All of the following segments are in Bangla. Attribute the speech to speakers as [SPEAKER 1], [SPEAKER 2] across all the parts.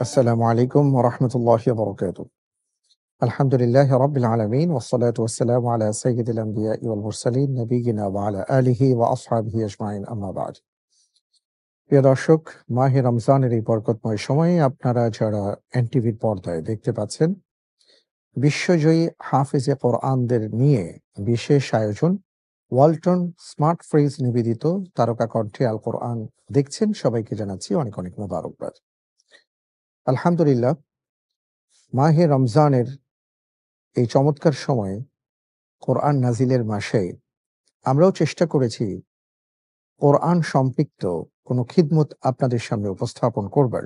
[SPEAKER 1] আসসালামু আলাইকুম ওয়া রাহমাতুল্লাহি ওয়া বারাকাতুহু। আলহামদুলিল্লাহি রাব্বিল আলামিন ওয়াস সালাতু ওয়াস সালামু আলা সাইয়্যিদিল আম্বিয়াই ওয়াল মুরসালিন নবিয়িনা ওয়া আলা আলিহি ওয়া আসহাবিহি আজমাইন আম্মা বা'দ। প্রিয় দর্শক, মাহে রমজানের এই বরকতময় সময়ে আপনারা যারা এনটিভির পর্দায় দেখতে পাচ্ছেন, বিশ্বজয়ী হাফেজে কোরআনদের নিয়ে বিশেষ আয়োজন ওয়ালটন স্মার্ট ফ্রিজ নিবেদিত তারকা কণ্ঠে আল কোরআন দেখছেন, সবাইকে জানাচ্ছি অনেক অনেক মোবারকবাদ। আলহামদুলিল্লাহ, মাহে রমজানের এই চমৎকার সময়ে কোরআন নাজিলের মাসে আমরাও চেষ্টা করেছি কোরআন সম্পৃক্ত কোনো খিদমত আপনাদের সামনে উপস্থাপন করবার।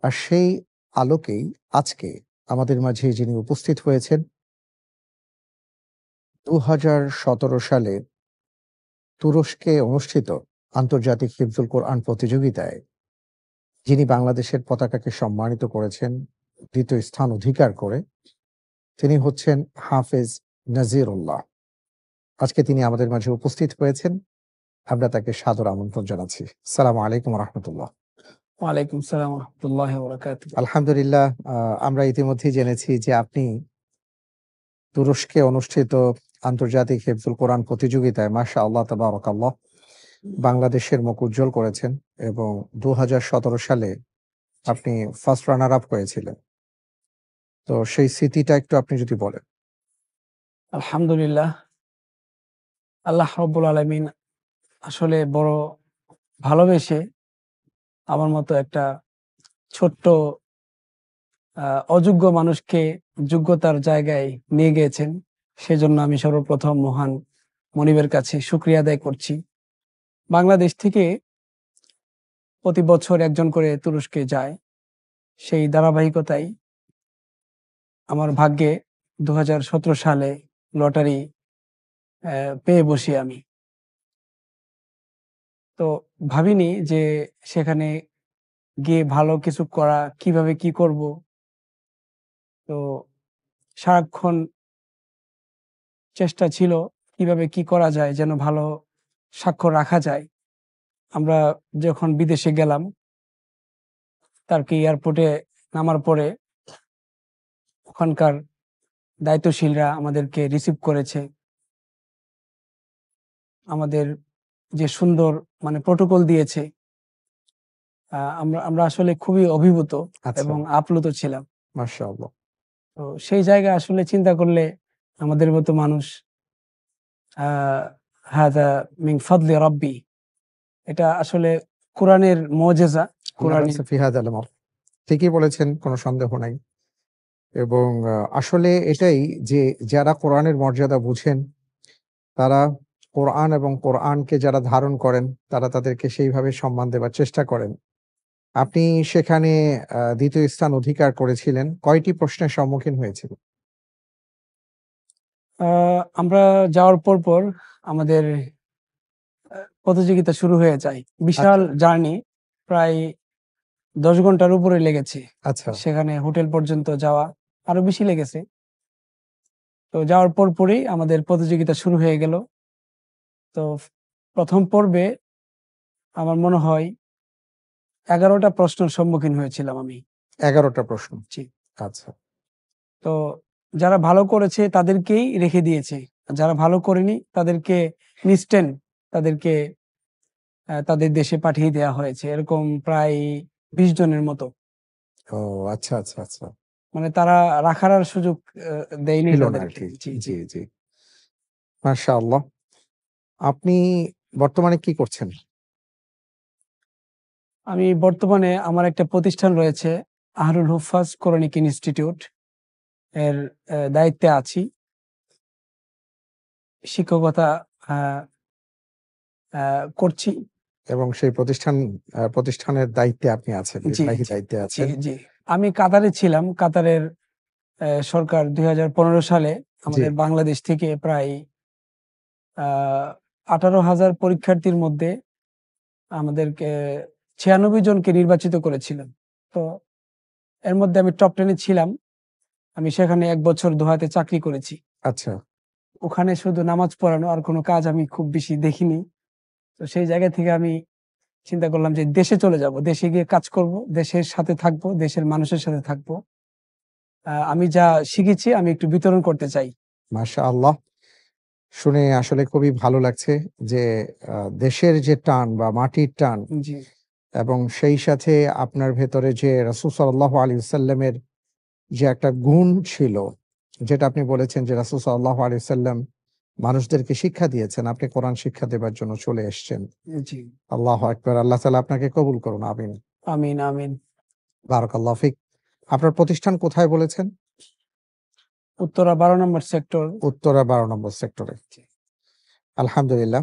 [SPEAKER 1] আর সেই আলোকেই আজকে আমাদের মাঝে যিনি উপস্থিত হয়েছেন ২০১৭ সালে তুরস্কে অনুষ্ঠিত আন্তর্জাতিক হিফজুল কোরআন প্রতিযোগিতায় যিনি বাংলাদেশের পতাকাকে সম্মানিত করেছেন, ২য় স্থান অধিকার করে, তিনি হচ্ছেন হাফেজ নাজিরুল্লাহ। আজকে তিনি আমাদের মাঝে উপস্থিত হয়েছেন। আমরা তাকে সাদর আমন্ত্রণ জানাচ্ছি। আসসালামু আলাইকুম ওয়া রাহমাতুল্লাহ।
[SPEAKER 2] ওয়ালাইকুম সালাম ওয়া রাহমাতুল্লাহি ওয়া বারাকাতুহু।
[SPEAKER 1] আলহামদুলিল্লাহ, আমরা ইতিমধ্যেই জেনেছি যে আপনি তুরস্কে অনুষ্ঠিত আন্তর্জাতিক হিফজুল কোরআন প্রতিযোগিতায় মাশাআল্লাহ তাবারাকাল্লাহ বাংলাদেশের মুখ উজ্জ্বল করেছেন এবং ২০১৭ সালে আপনি ফার্স্ট রানার আপ হয়েছিলেন। তো সেই স্মৃতিটা একটু আপনি যদি বলেন।
[SPEAKER 2] আলহামদুলিল্লাহ, আল্লাহ রাব্বুল আলামিন আসলে বড় ভালোবেসে আমার মতো একটা ছোট্ট অযোগ্য মানুষকে যোগ্যতার জায়গায় নিয়ে গিয়েছেন। সেজন্য আমি সর্বপ্রথম মহান মনিবের কাছে শুকরিয়া আদায় করছি। বাংলাদেশ থেকে প্রতি বছর একজন করে তুরস্কে যায়। সেই ধারাবাহিকতায় আমার ভাগ্যে ২০১৭ সালে লটারি পেয়ে বসি আমি। তো ভাবিনি যে সেখানে গিয়ে ভালো কিছু করা, কিভাবে কি করব? তো সারাক্ষণ চেষ্টা ছিল কিভাবে কি করা যায় যেন ভালো স্বাক্ষর রাখা যায়। আমরা যখন বিদেশে গেলাম, তারকে এয়ারপোর্টে নামার পরে ওখানকার দায়িত্বশীলরা আমাদেরকে রিসিভ করেছে। আমাদের যে সুন্দর প্রটোকল দিয়েছে, আমরা আমরা আসলে খুবই অভিভূত
[SPEAKER 1] আচ্ছা,
[SPEAKER 2] এবং আপ্লুত ছিলাম।
[SPEAKER 1] মাশাআল্লাহ।
[SPEAKER 2] তো সেই জায়গায় আসলে চিন্তা করলে আমাদের মতো মানুষ আ হাযা মিন ফাদলি রাব্বি, এটা আসলে কোরআনের মুজিজা,
[SPEAKER 1] লা
[SPEAKER 2] কোরআনের
[SPEAKER 1] বা'সা ফি হাযাল আমর। ঠিকই বলেছেন, কোনো সন্দেহ নাই। এবং আসলে এটাই যে যারা কোরআনের মর্যাদা বুঝেন, তারা কোরআন এবং কোরআনকে যারা ধারণ করেন, তারা তাদেরকে সেইভাবে সম্মান দেবার চেষ্টা করেন। আপনি সেখানে ২য় স্থান অধিকার করেছিলেন। কয়টি প্রশ্নের সম্মুখীন হয়েছিলেন?
[SPEAKER 2] আ আমরা যাওয়ার পর আমাদের প্রতিযোগিতা শুরু হয়ে যায়। বিশাল
[SPEAKER 1] আচ্ছা,
[SPEAKER 2] জার্নি, প্রায় ১০ ঘন্টার উপরে লেগেছে।
[SPEAKER 1] আচ্ছা।
[SPEAKER 2] সেখানে হোটেল পর্যন্ত যাওয়া আরো বেশি লেগেছে। তো যাওয়ার পরই আমাদের প্রতিযোগিতা শুরু হয়ে গেল। তো ১ম পর্বে আমার মনে হয় ১১ টা প্রশ্নের সম্মুখীন হয়েছিলাম আমি।
[SPEAKER 1] ১১ টা প্রশ্ন।
[SPEAKER 2] জি।
[SPEAKER 1] আচ্ছা।
[SPEAKER 2] তো যারা ভালো করেছে তাদেরকেই রেখে দিয়েছে। আর যারা ভালো করেনি তাদেরকে ইনস্ট্যান্ট তাদেরকে তাদের দেশে পাঠিয়ে দেয়া হয়েছে। এরকম প্রায় ২০ জনের মতো।
[SPEAKER 1] ও আচ্ছা, আচ্ছা, আচ্ছা।
[SPEAKER 2] তারা রাখার আর সুযোগ আ দেয়নি
[SPEAKER 1] ছিল না
[SPEAKER 2] তাদেরকে।
[SPEAKER 1] আরকি।
[SPEAKER 2] জি, জি।
[SPEAKER 1] জি, জি। মাশাআল্লাহ। আপনি বর্তমানে কি করছেন?
[SPEAKER 2] আমি বর্তমানে আমার একটা প্রতিষ্ঠান রয়েছে, আহলুল হুফাজ কোরআনিক ইনস্টিটিউট এর দায়িত্বে আছি। শিক্ষকতা আ আ করছি।
[SPEAKER 1] এবং সেই প্রতিষ্ঠানের দায়িত্বে আপনি আছেন,
[SPEAKER 2] জি,
[SPEAKER 1] নির্বাহী
[SPEAKER 2] জি,
[SPEAKER 1] দায়িত্বে
[SPEAKER 2] জি,
[SPEAKER 1] আছেন।
[SPEAKER 2] জি। আমি কাতারে ছিলাম। কাতারের সরকার ২০১৫ সালে
[SPEAKER 1] জি,
[SPEAKER 2] আমাদের বাংলাদেশ থেকে প্রায় আ ১৮,০০০ পরীক্ষার্থীর মধ্যে আমাদেরকে ৯৬ জনকে নির্বাচিত করেছিলেন। তো এর মধ্যে আমি টপ 10 এ ছিলাম। আমি সেখানে ১ বছর দোহাতে চাকরি করেছি।
[SPEAKER 1] আচ্ছা।
[SPEAKER 2] ওখানে শুধু নামাজ পড়ানো, আর কোনো কাজ আমি খুব বেশি দেখিনি। তো সেই জায়গা থেকে আমি চিন্তা করলাম যে দেশে চলে যাব, দেশে গিয়ে কাজ করব, দেশের সাথে থাকবো, দেশের মানুষের সাথে থাকবো। আমি যা শিখেছি আমি একটু বিতরণ করতে চাই।
[SPEAKER 1] মাশাআল্লাহ। শুনে আসলে খুবই ভালো লাগছে যে দেশের যে টান বা মাটির টান
[SPEAKER 2] জি,
[SPEAKER 1] এবং সেই সাথে আপনার ভেতরে যে রাসূল সাল্লাল্লাহু আলাইহি ওয়াসাল্লামের যে একটা গুণ ছিল, যেটা আপনি বলেছেন যে রাসূল সাল্লাল্লাহু আলাইহি ওয়াসাল্লাম মানুষদেরকে শিক্ষা দিয়েছেন। আপনি কোরআন শিক্ষা দেবার জন্য চলে এসছেন।
[SPEAKER 2] জি।
[SPEAKER 1] আল্লাহু আকবার। আল্লাহ তাআলা আপনাকে কবুল করুন। আমিন।
[SPEAKER 2] আমিন, আমিন।
[SPEAKER 1] বারাকাল্লাহু ফিক। আপনার প্রতিষ্ঠান কোথায় বলেছেন?
[SPEAKER 2] উত্তরা ১২ নম্বর সেক্টর।
[SPEAKER 1] উত্তরা ১২ নম্বর সেক্টরে।
[SPEAKER 2] জি,
[SPEAKER 1] আলহামদুলিল্লাহ।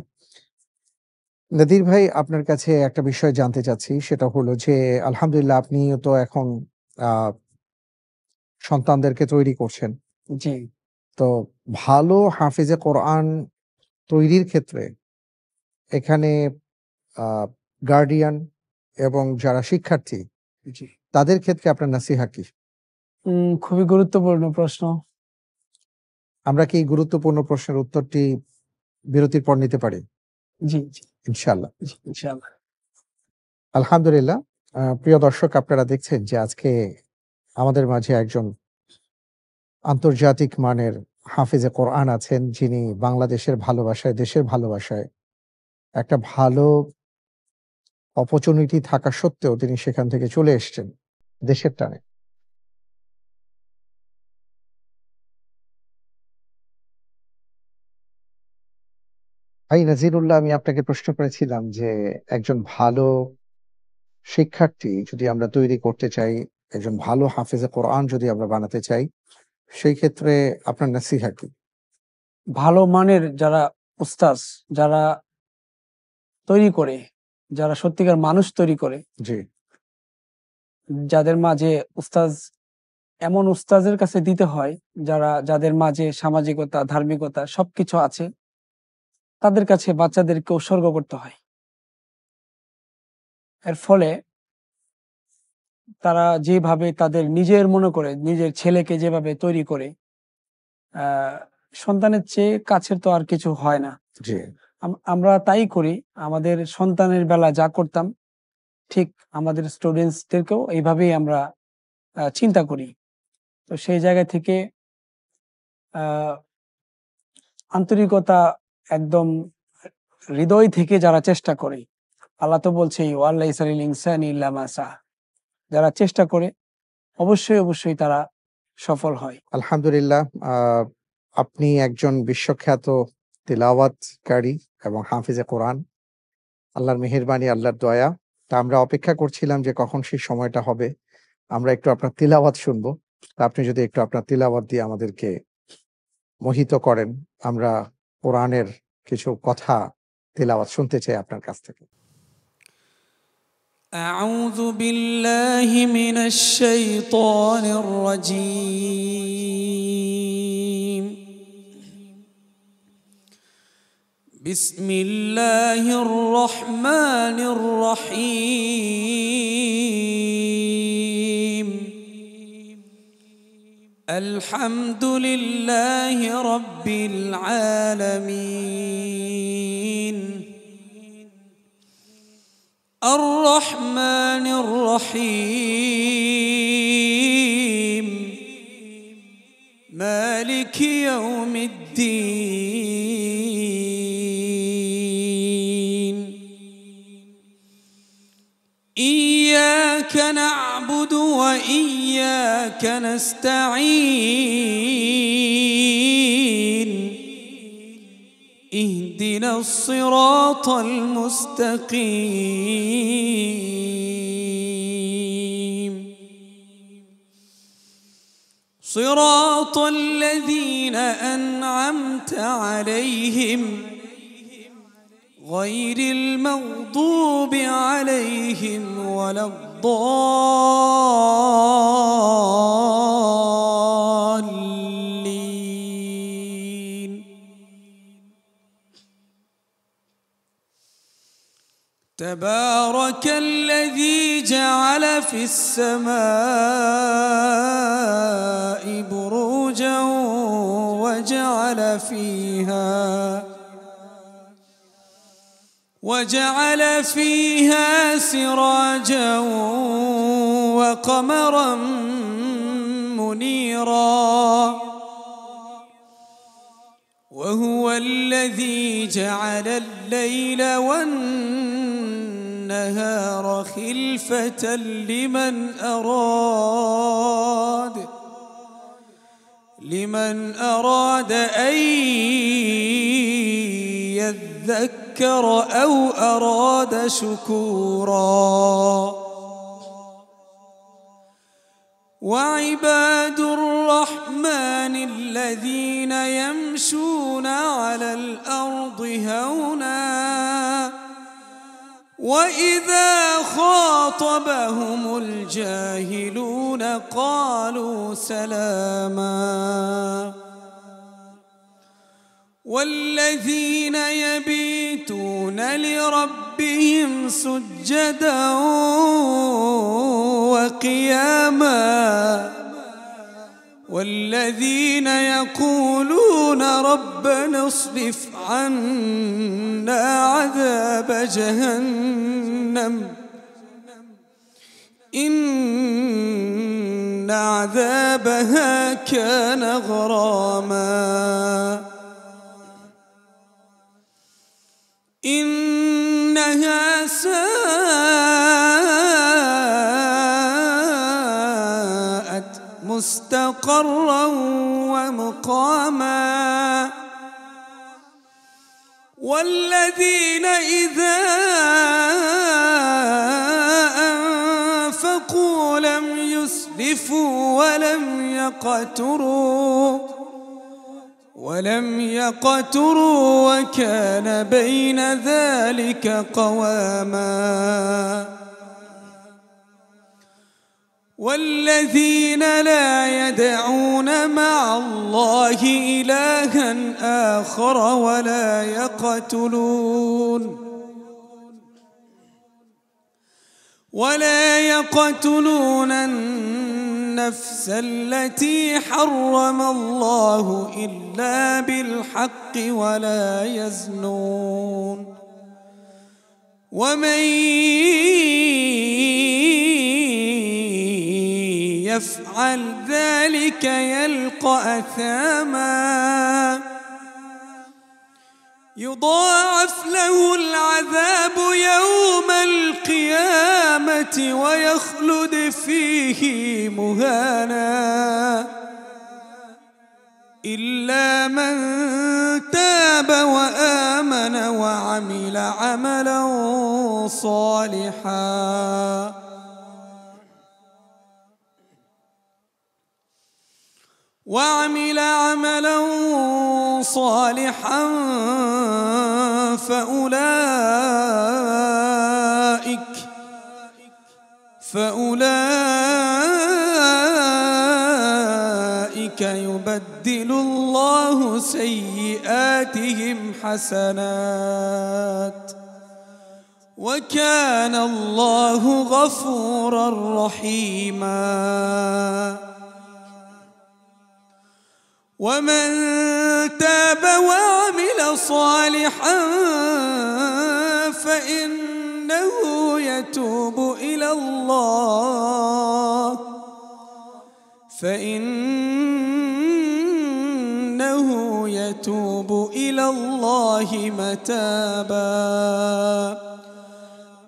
[SPEAKER 1] নাদির ভাই, আপনার কাছে একটা বিষয় জানতে চাচ্ছি। সেটা হলো যে আলহামদুলিল্লাহ আপনিও তো এখন আ সন্তানদেরকে তৈরি করছেন।
[SPEAKER 2] জি।
[SPEAKER 1] তো ভালো হাফেজে কোরআন তৈরির ক্ষেত্রে এখানে আ গার্ডিয়ান এবং যারা শিক্ষার্থী
[SPEAKER 2] জি।
[SPEAKER 1] তাদের ক্ষেত্রে আপনার নাসিহা কি?
[SPEAKER 2] খুবই গুরুত্বপূর্ণ প্রশ্ন।
[SPEAKER 1] আমরা কি এই গুরুত্বপূর্ণ প্রশ্নের উত্তরটি বিরতির পর নিতে পারি?
[SPEAKER 2] জি, জি,
[SPEAKER 1] ইনশাআল্লাহ।
[SPEAKER 2] জি, ইনশাআল্লাহ।
[SPEAKER 1] আলহামদুলিল্লাহ। প্রিয় দর্শক, আপনারা দেখছেন যে আজকে আমাদের মাঝে একজন আন্তর্জাতিক মানের হাফেজে কোরআন আছেন, যিনি বাংলাদেশের ভালোবাসায়, দেশের ভালোবাসায় একটা ভালো অপরচুনিটি থাকা সত্ত্বেও তিনি সেখান থেকে চলে এসছেন দেশের টানে। ভাই নাজিরুল্লাহ, আমি আপনাকে প্রশ্ন করেছিলাম যে একজন ভালো শিক্ষার্থী যদি আমরা তৈরি করতে চাই, একজন ভালো হাফেজে কোরআন যদি আমরা বানাতে চাই, সেই ক্ষেত্রে আপনার নাসিহা কি?
[SPEAKER 2] ভালো মানের যারা উস্তাজ, যারা তৈরি করে, যারা সত্যিকার মানুষ তৈরি করে,
[SPEAKER 1] জি,
[SPEAKER 2] যাদের মাঝে উস্তাজ এমন উস্তাজের কাছে দিতে হয়, যাদের মাঝে সামাজিকতা, ধার্মিকতা সবকিছু আছে, তাদের কাছে বাচ্চাদেরকে উৎসর্গ করতে হয়। এর ফলে তারা যেভাবে তাদের নিজের মনে করে, নিজের ছেলেকে যেভাবে তৈরি করে, আ সন্তানের চেয়ে কাছের তো আর কিছু হয় না।
[SPEAKER 1] জি।
[SPEAKER 2] আমরা তাই করি। আমাদের সন্তানের বেলা যা করতাম, ঠিক আমাদের স্টুডেন্টস দেরকেও এইভাবেই আমরা চিন্তা করি। তো সেই জায়গা থেকে আ আন্তরিকতা একদম হৃদয় থেকে যারা চেষ্টা করে, আল্লাহ তো বলছেই ওয়া লাইসা লিল ইনসানি ইল্লা মা সা। যারা চেষ্টা করে অবশ্যই, অবশ্যই তারা সফল হয়।
[SPEAKER 1] আলহামদুলিল্লাহ। আ আপনি একজন বিশ্বখ্যাত তিলাওয়াতকারী এবং হাফিজে কোরআন। আল্লাহর মেহেরবানি, আল্লাহর দয়া। তা আমরা অপেক্ষা করছিলাম যে কখন সেই সময়টা হবে। আমরা একটু আপনার তিলাওয়াত শুনবো। তা আপনি যদি একটু আপনার তিলাওয়াত দিয়ে আমাদেরকে মোহিত করেন, আমরা কোরআনের কিছু কথা তিলাওয়াত শুনতে চাই আপনার কাছ থেকে।
[SPEAKER 3] أعوذ بالله من الشيطان الرجيم. بسم الله الرحمن الرحيم. الحمد لله رب العالمين. الرحمن الرحيم. مالك يوم الدين. إياك نعبد وإياك نستعين. اهدنا الصراط المستقيم. صراط الذين أنعمت عليهم غير المغضوب عليهم ولا الضالين. تبارك الذي جعل في السماء بروجا وجعل فيها سراجا وقمرا منيرا وهو الذي جعل الليل والنهار خلفة لمن أراد أن يذكر أو أراد شكورا وعباد الرحمن الذين يمشون على الأرض هونا وإذا خاطبهم الجاهلون قالوا سلاما والذين يبيتون لربهم سجدا وقياما والذين يقولون ربنا اصرف عنا عذاب جهنم إن عذابها كان غراما إنها ساءت مستقرا ومقاما والذين إذا أنفقوا لم يسرفوا ولم يقتروا وكان بين ذلك قواما والذين لا يدعون مع الله إلها آخر ولا يقتلون النفس التي حرم الله إلا بالحق ولا يزنون ومن يفعل ذلك يلقى أثاما يضاعف له العذاب يوم القيامة ويخلد فيه مهانا إلا من تاب وآمن وعمل عملا صالحا فأولئك يبدل الله سيئاتهم حسنات وكان الله غفورا رحيما ومن تاب وعمل صالحا فإنه يتوب إلى الله متابا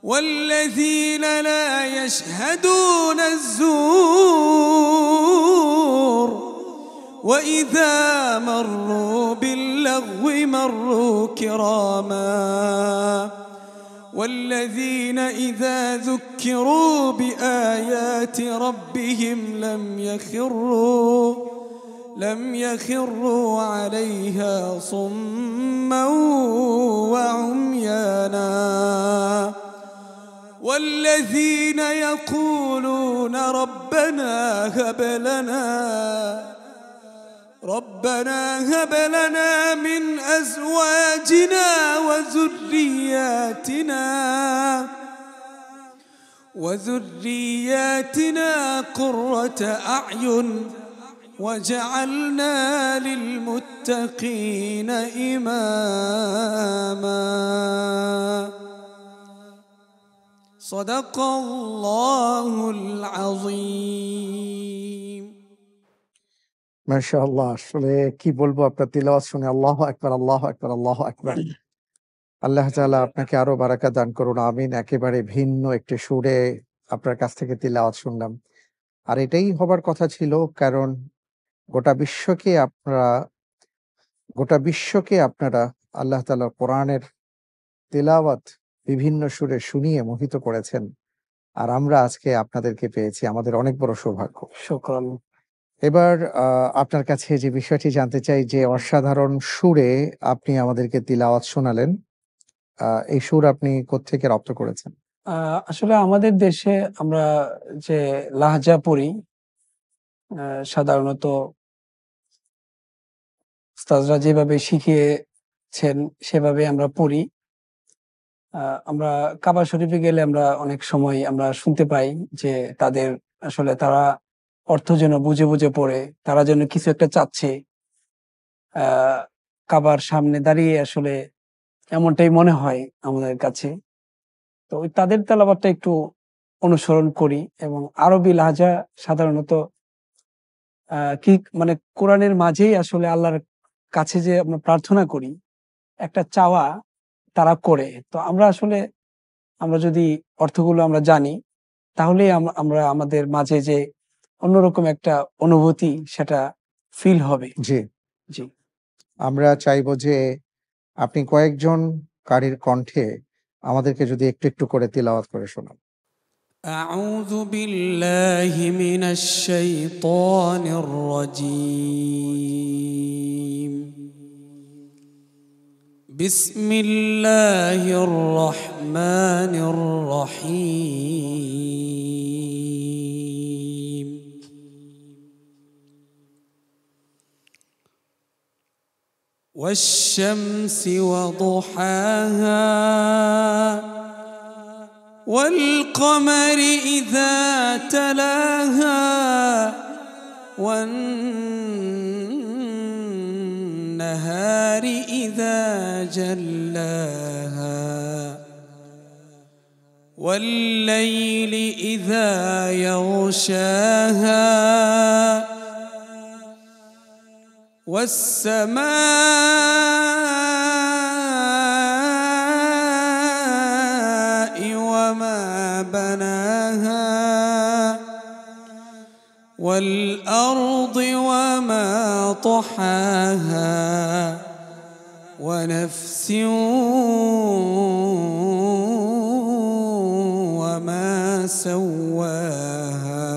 [SPEAKER 3] والذين لا يشهدون الزور وإذا مروا باللغو مروا كراما والذين إذا ذكروا بآيات ربهم لم يخروا عليها صما وعميانا والذين يقولون ربنا هب لنا من أزواجنا وذرياتنا قرة أعين وجعلنا للمتقين إماما. صدق الله العظيم.
[SPEAKER 1] মাশাআল্লাহ, আসলে কি বলবো আপনার তিলাওয়াত শুনে। আল্লাহু আকবার, আল্লাহু আকবার, আল্লাহু আকবার। আল্লাহ তাআলা আপনাকে আরো বারাকা দান করুন। আমিন। একেবারে ভিন্ন একটি সুরে আপনার কাছ থেকে তিলাওয়াত শুনলাম। আর এটাই হবার কথা ছিল, কারণ গোটা বিশ্বকে আপনারা গোটা বিশ্বকে আপনারা আল্লাহ তাআলার কোরআনের তিলাওয়াত বিভিন্ন সুরে শুনিয়ে মোহিত করেছেন। আর আমরা আজকে আপনাদেরকে পেয়েছি। আমাদের অনেক বড় সৌভাগ্য।
[SPEAKER 2] শুকরান।
[SPEAKER 1] এবার আপনার কাছে যে বিষয়টি জানতে চাই, যে অসাধারণ সুরে আপনি আমাদেরকে তিলাওয়াত শোনালেন, এই সুর আপনি কোত্থেকে রপ্ত করেছেন?
[SPEAKER 2] আসলে আমাদের দেশে আমরা যে লাহজা পড়ি, সাধারণত উস্তাদরা যেভাবে শিখিয়েছেন সেভাবে আমরা পড়ি। আমরা কাবা শরীফে গেলে আমরা অনেক সময় আমরা শুনতে পাই যে তাদের আসলে তারা অর্থ যেন বুঝে, বুঝে পড়ে। তারা যেন কিছু একটা চাচ্ছে। আ কাবার সামনে দাঁড়িয়ে আসলে এমনটাই মনে হয় আমাদের কাছে। তো ওই তাদের তেলাওয়াতটা একটু অনুসরণ করি এবং আরবি লাহজা সাধারণত কি মানে কোরআনের মাঝেই আসলে আল্লাহর কাছে যে আমরা প্রার্থনা করি, একটা চাওয়া তারা করে। তো আমরা আসলে আমরা যদি অর্থগুলো আমরা জানি, তাহলেই আমরা আমাদের মাঝে যে অন্যরকম একটা অনুভূতি সেটা ফিল হবে।
[SPEAKER 1] জি,
[SPEAKER 2] জি।
[SPEAKER 1] আমরা চাইবো যে আপনি কয়েকজন কারির কণ্ঠে আমাদেরকে যদি একটু, একটু করে তিলাওয়াত করে শোনান।
[SPEAKER 3] أعوذ بالله من الشيطان الرجيم. بسم الله الرحمن الرحيم. والشمس وضحاها والقمر إذا تلاها والنهار إذا جلاها والليل إذا يغشاها والسماء وما بناها والأرض وما طحاها ونفس وما سواها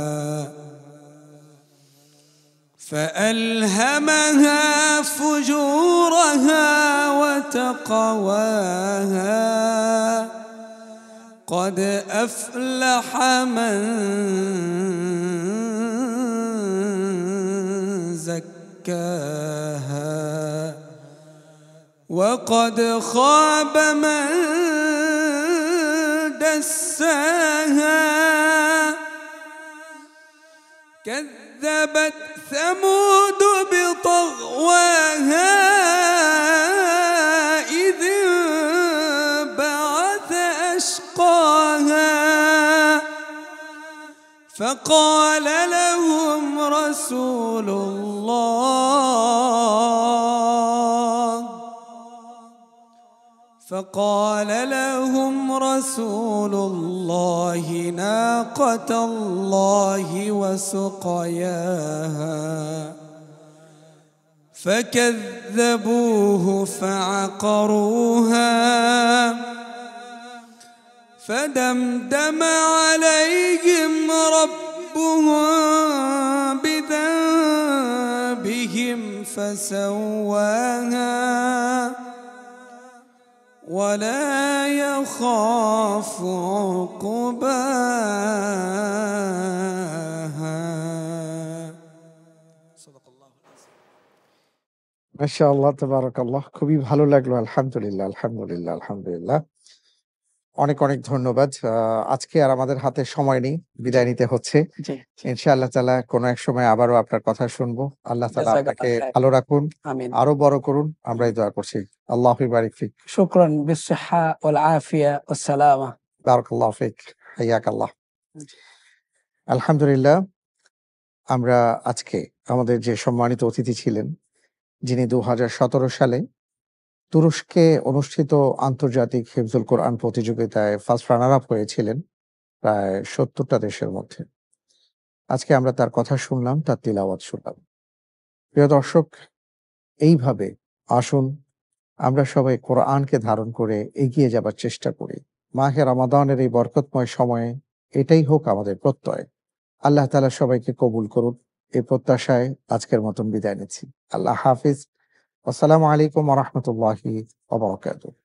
[SPEAKER 3] فألهمها فجورها وتقواها قد أفلح من زكاها وقد خاب من دساها كذبت ثمود بطغواها إذ انبعث أشقاها فقال لهم رسول الله ناقة الله وسقياها فكذبوه فعقروها فدمدم عليهم ربهم بذنبهم فسواها ولا يخاف عقباها. صدق الله العظيم.
[SPEAKER 1] মাশাআল্লাহ, তাবারাকাল্লাহ। খুবই ভালো লাগলো। আলহামদুলিল্লাহ, আলহামদুলিল্লাহ, আলহামদুলিল্লাহ। অনেক, অনেক ধন্যবাদ। আজকে আর আমাদের হাতে সময় নেই। বিদায় নিতে হচ্ছে।
[SPEAKER 2] জি, জি।
[SPEAKER 1] ইনশাআল্লাহ তাআলা কোনো এক সময় আবারও আপনার কথা শুনবো। আল্লাহ তাআলা
[SPEAKER 2] জাযাকাল্লাহ
[SPEAKER 1] আপনাকে
[SPEAKER 2] খাইর।
[SPEAKER 1] ভালো রাখুন,
[SPEAKER 2] আমিন।
[SPEAKER 1] আরো বড় করুন। আমরা এই দোয়া করছি। আল্লাহু বারিক ফিক।
[SPEAKER 2] শুকরান বিস-সিহ্হা ওয়াল আফিয়া ওয়াস সালামা।
[SPEAKER 1] বারাকাল্লাহু ফিক। হাইয়াকাল্লাহ। আলহামদুলিল্লাহ, আমরা আজকে আমাদের যে সম্মানিত অতিথি ছিলেন, যিনি 2017 সালে তুরস্কে অনুষ্ঠিত আন্তর্জাতিক হিফজুল কোরআন প্রতিযোগিতায় ফার্স্ট রানার আপ হয়েছিলেন প্রায় 70টা দেশের মধ্যে। আজকে আমরা তার কথা শুনলাম, তার তিলাওয়াত শুনলাম। প্রিয় দর্শক, এইভাবে আসুন আমরা সবাই কোরআনকে ধারণ করে এগিয়ে যাবার চেষ্টা করি। মাহে রমাদানের এই বরকতময় সময়ে এটাই হোক আমাদের প্রত্যয়। আল্লাহ তাআলা সবাইকে কবুল করুন, এই প্রত্যাশায় আজকের মতন বিদায় নিচ্ছি। আল্লাহ হাফিজ। আসসালামু আলাইকুম ওয়া রাহমাতুল্লাহি ওয়া বারাকাতুহু।